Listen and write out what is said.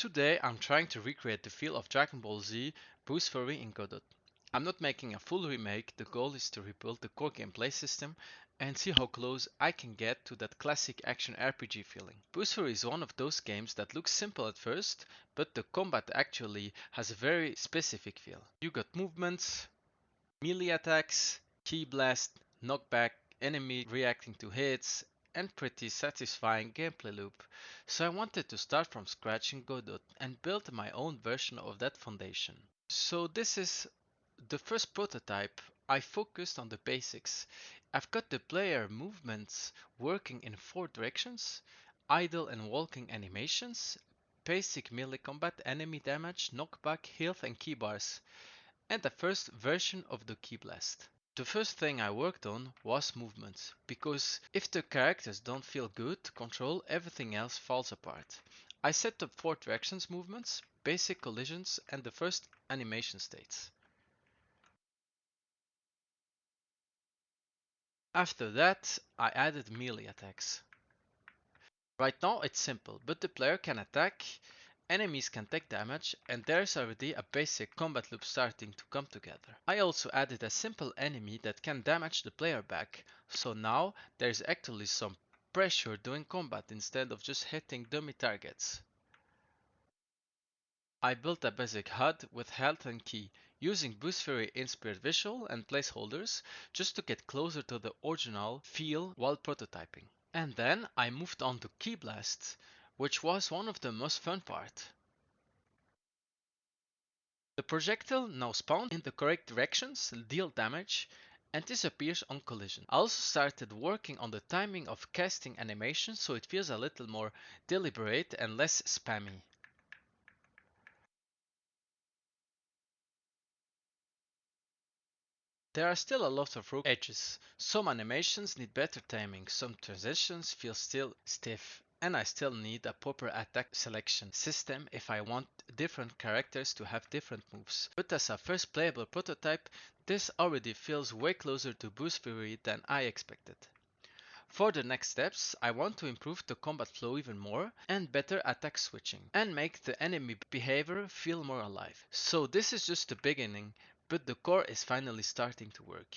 Today I'm trying to recreate the feel of Dragon Ball Z Boost Fury in Godot. I'm not making a full remake, the goal is to rebuild the core gameplay system and see how close I can get to that classic action RPG feeling. Boost Fury is one of those games that looks simple at first, but the combat actually has a very specific feel. You got movements, melee attacks, ki blast, knockback, enemy reacting to hits, and pretty satisfying gameplay loop. So I wanted to start from scratch in Godot and build my own version of that foundation. So this is the first prototype. I focused on the basics. I've got the player movements working in 4 directions, idle and walking animations, basic melee combat, enemy damage, knockback, health and key bars, and the first version of the Key Blast. The first thing I worked on was movement, because if the characters don't feel good to control, everything else falls apart. I set up 4 directions movements, basic collisions, and the first animation states. After that, I added melee attacks. Right now it's simple, but the player can attack, enemies can take damage, and there's already a basic combat loop starting to come together. I also added a simple enemy that can damage the player back, so now there's actually some pressure doing combat instead of just hitting dummy targets. I built a basic HUD with health and key, using Boost Fury inspired visual and placeholders just to get closer to the original feel while prototyping. And then I moved on to Key Blast, which was one of the most fun part. The projectile now spawns in the correct directions, deal damage, and disappears on collision. I also started working on the timing of casting animations so it feels a little more deliberate and less spammy. There are still a lot of rough edges. Some animations need better timing, some transitions feel still stiff, and I still need a proper attack selection system if I want different characters to have different moves. But as a first playable prototype, this already feels way closer to Boost Fury than I expected. For the next steps, I want to improve the combat flow even more and better attack switching and make the enemy behavior feel more alive. So this is just the beginning, but the core is finally starting to work.